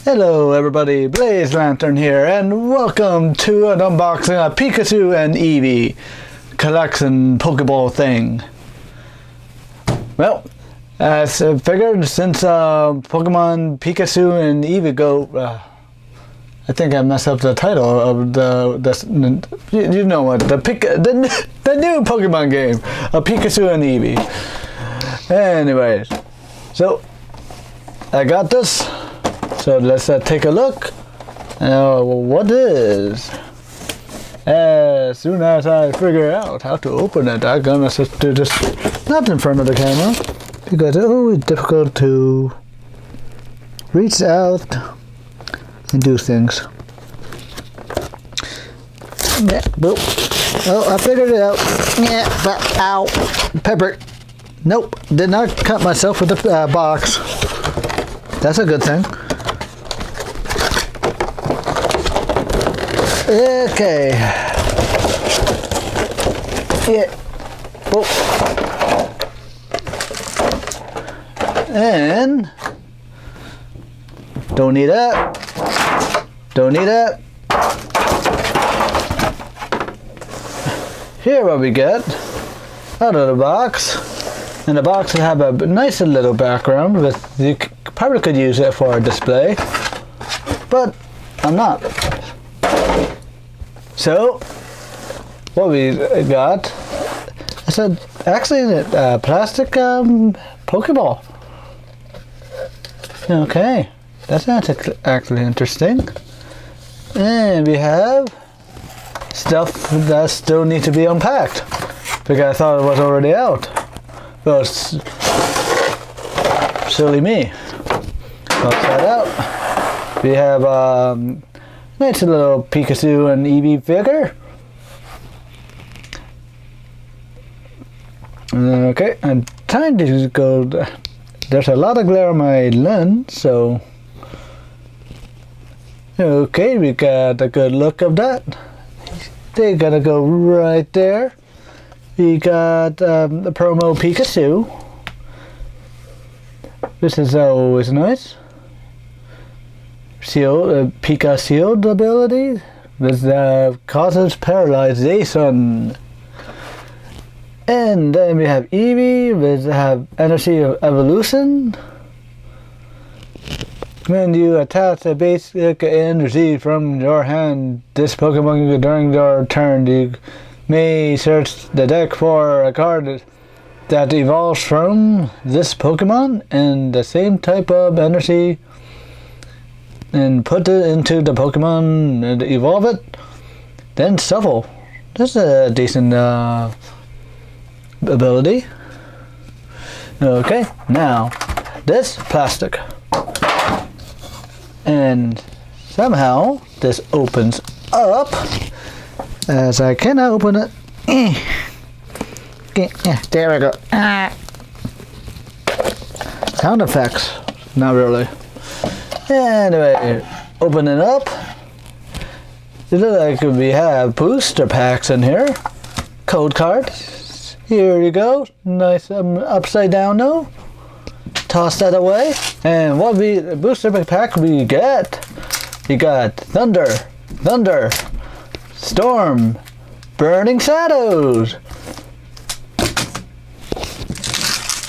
Hello everybody, Blaze Lantern here, and welcome to an unboxing of Pikachu and Evee collection Pokeball thing. Well, as I figured, since Pokemon Pikachu and Evee go, I think I messed up the title of you know what, the new Pokemon game of Pikachu and Evee. Anyways, so I got this. So let's take a look. What is? As soon as I figure out how to open it, I'm gonna do this not in front of the camera because it's always difficult to reach out and do things. Yeah, boop. Oh, I figured it out. Yeah, but ow, pepper. Nope, did not cut myself with the box. That's a good thing. Okay. Yeah. Oh. And don't need that. Don't need that. Here what we get out of the box. And the box will have a nice little background with you probably could use it for a display. But I'm not. So, what we got is actually a plastic Pokeball. Okay, that's actually interesting. And we have stuff that still needs to be unpacked because I thought it was already out. Well, silly me. Pop that out. We have nice little Pikachu and Evee figure. Okay, I'm trying to go. There's a lot of glare on my lens, so. Okay, we got a good look of that. They gotta go right there. We got the promo Pikachu. This is always nice. Pika Shield ability with causes paralyzation. And then we have Evee with energy of evolution. When you attach a basic energy from your hand, this Pokemon during your turn, you may search the deck for a card that evolves from this Pokemon and the same type of energy and put it into the Pokemon and evolve it, then shuffle. That's a decent ability. Okay, now this plastic, and somehow this opens up as I cannot open it. There we go. Sound effects, not really. Anyway, open it up. It looks like we have booster packs in here. Code cards. Here you go. Nice upside down though. Toss that away. And what booster pack we get? We got Thunder, Storm, Burning Shadows.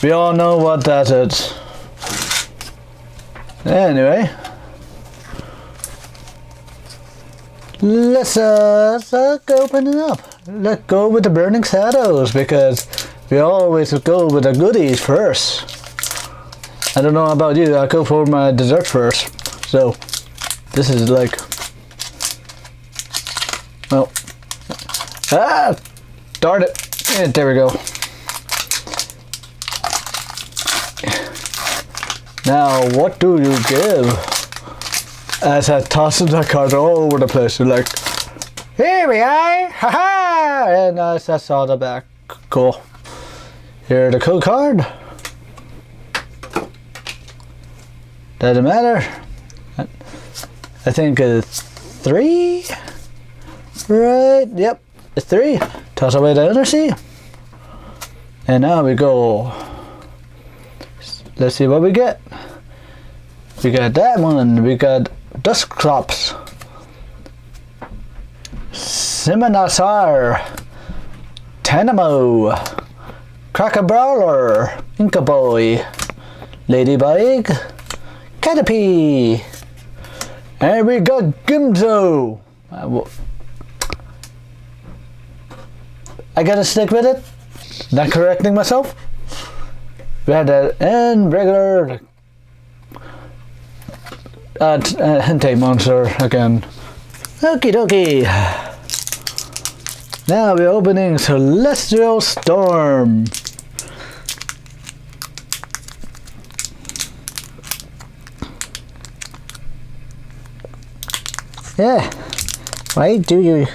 We all know what that is. Anyway, let's open it up. Let's go with the Burning Shadows because we always go with the goodies first. I don't know about you, I go for my dessert first. So, this is like, well, darn it. And there we go. Now, what do you give? As I toss the cards all over the place, you're like, here we are, haha! And that's all the back. Cool. Here's the code card. Doesn't matter. I think it's 3. Right? Yep, it's 3. Toss away the energy. And now we go. Let's see what we get. We got that one. We got Dusclops, Simonasar, Tanamo, Crackerbrawler, Inkaboy, Ladybug, Caterpie, and we got Gimzo. I gotta stick with it. Not correcting myself. We had that and regular Hentei monster again. Okie dokie. Now we're opening Celestial Storm. Yeah. Why do you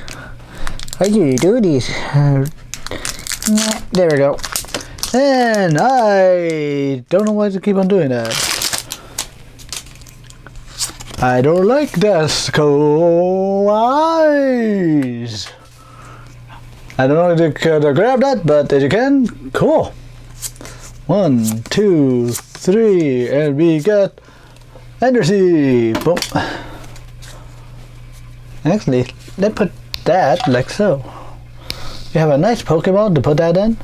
do these? There we go. And I don't know why to keep on doing that. I don't like Desco eyes. I don't know if you could grab that, but if you can, cool. 1, 2, 3, and we got Endersea. Boom. Actually, let's put that like so. We have a nice Pokeball to put that in.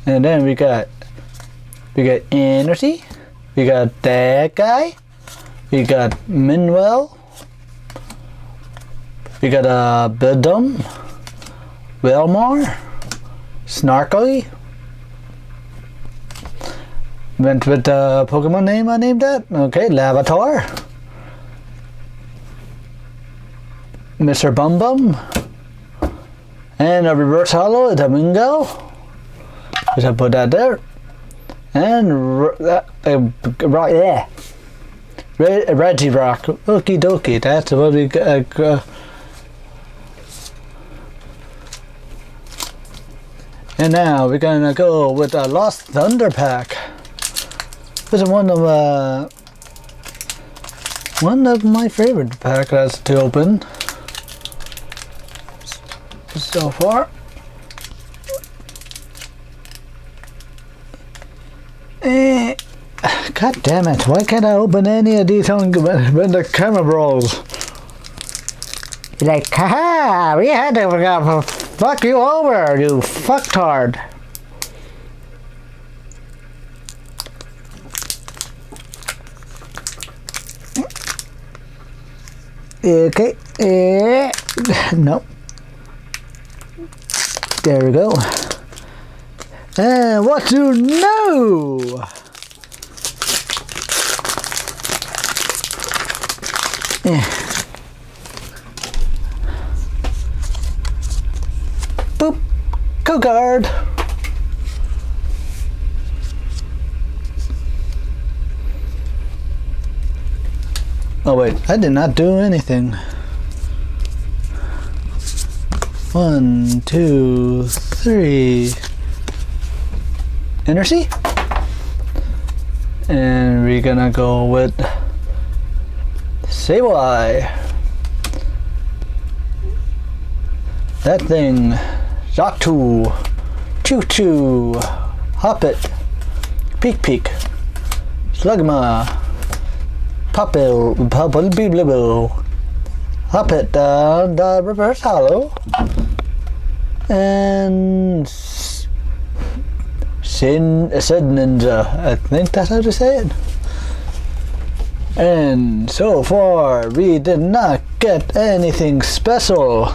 And then we got Endersea. We got that guy. We got Minwell. We got Bidum, Wilmore, Snarkly. Went with the Pokemon name I named that. Okay, Lavatar. Mr. Bum Bum. And a reverse hollow, a Domingo. Just I put that there. And Reggie Rock. Okie dokie, that's what we got. And now we're gonna go with a Lost Thunder pack. This is one of my favorite packs to open so far. God damn it, why can't I open any of these when the camera rolls? You're like, haha, we had to fuck you over, you fucktard. Okay, no. There we go. And what do you know? Boop. Code card. Oh wait, I did not do anything. 1, 2, 3. Endersea. And we're gonna go with Sableye. That thing. Zatu. Choo Choo. Hoppet. Peek Peek. Slugma. Popple. Bibble. Hoppet. The reverse hollow. And Sid Ninja. I think that's how to say it. And so far we did not get anything special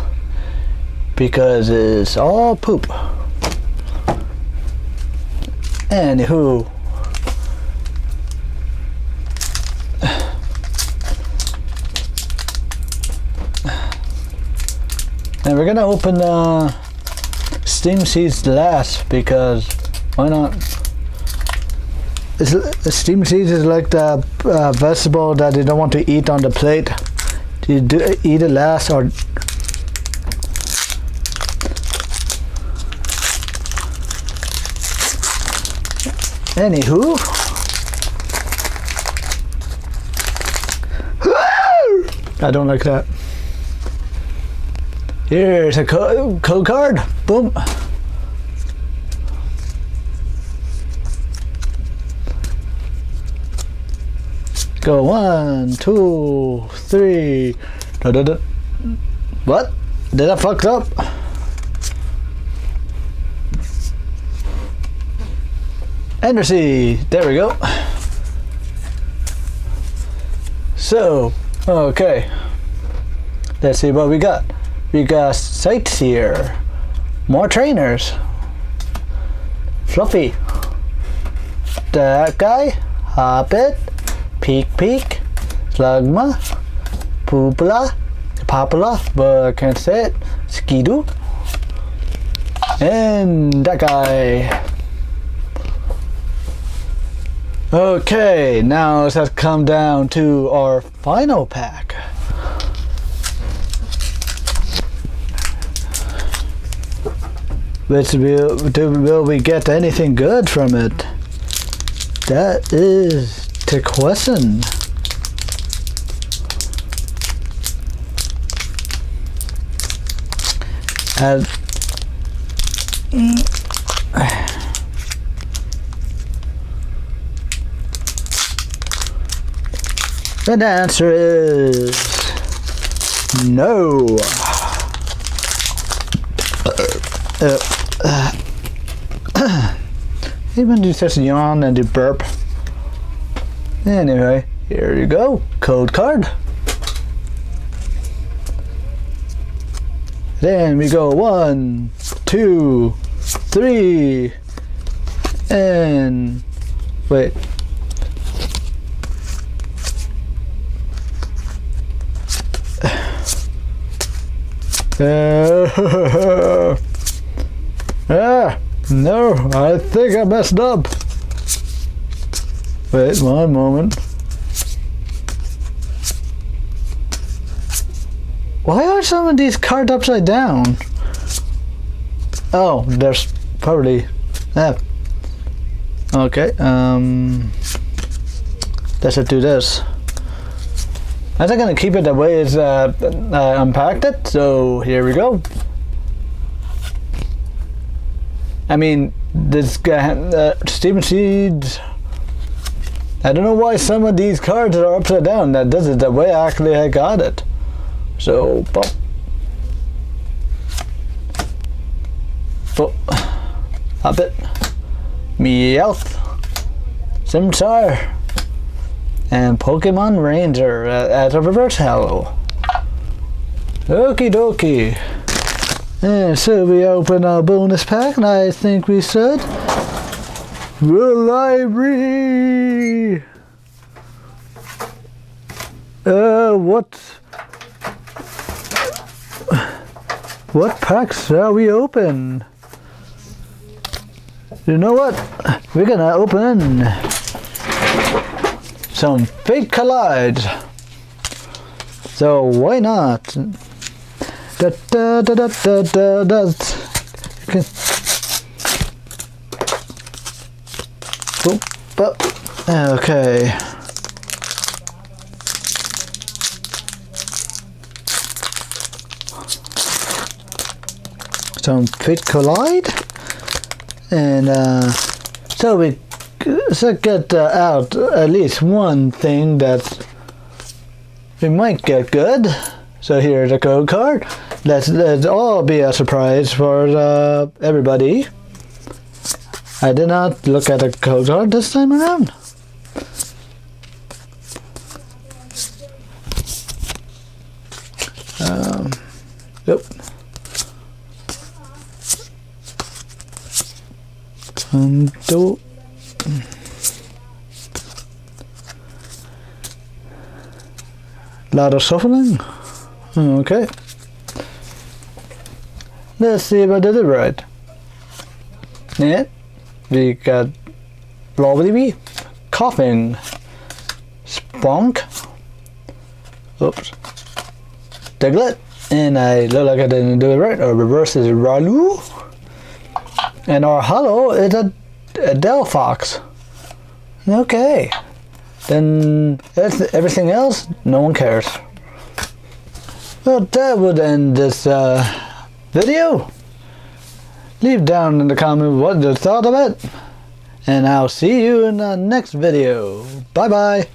because it's all poop. Anywho, and we're gonna open Steam Seeds last because why not? Steam Seeds is like the vegetable that you don't want to eat on the plate. Do you eat it last or? Anywho, I don't like that. Here's a code card. Boom. Go 1, 2, 3. What? Did I fuck up? Energy. There we go. So, okay. Let's see what we got. We got sights here. More trainers. Fluffy. That guy. Hoppit. Peek, Slugma, Popula, but I can't say it, Skidoo, and that guy. Okay, now let's come down to our final pack. Will we get anything good from it? That is the question. The answer is no. Even do such a yawn and a burp. Anyway, here you go. Code card. Then we go 1, 2, 3, and wait. No, I think I messed up. Wait, one moment. Why are some of these cards upside down? Oh, there's probably... Okay, let's do this. I'm not gonna keep it the way it's unpacked it, so here we go. I mean, this guy, Steven Seeds. I don't know why some of these cards are upside down. That does it the way actually I got it. So, pop. Hobbit. Meowth. Simsar. And Pokemon Ranger as a reverse halo. Okie dokie. And so we open our bonus pack, and I think we should. The library. What packs shall we open? You know what? We're gonna open some Fate Collides. So why not? Okay. Some Fate Collide, and so we get out at least one thing that we might get good. So here's a code card. Let's all be a surprise for everybody. I did not look at a code card this time around. Yep. Lot of shuffling. Okay. Let's see if I did it right. Yeah. We got Lovely, Coughing, Spunk, oops, Diglett, and I look like I didn't do it right. Our reverse is Ralu, and our hollow is a Delphox. Okay, then everything else, no one cares. Well, that would end this video. Leave down in the comments what you thought of it, and I'll see you in the next video. Bye bye.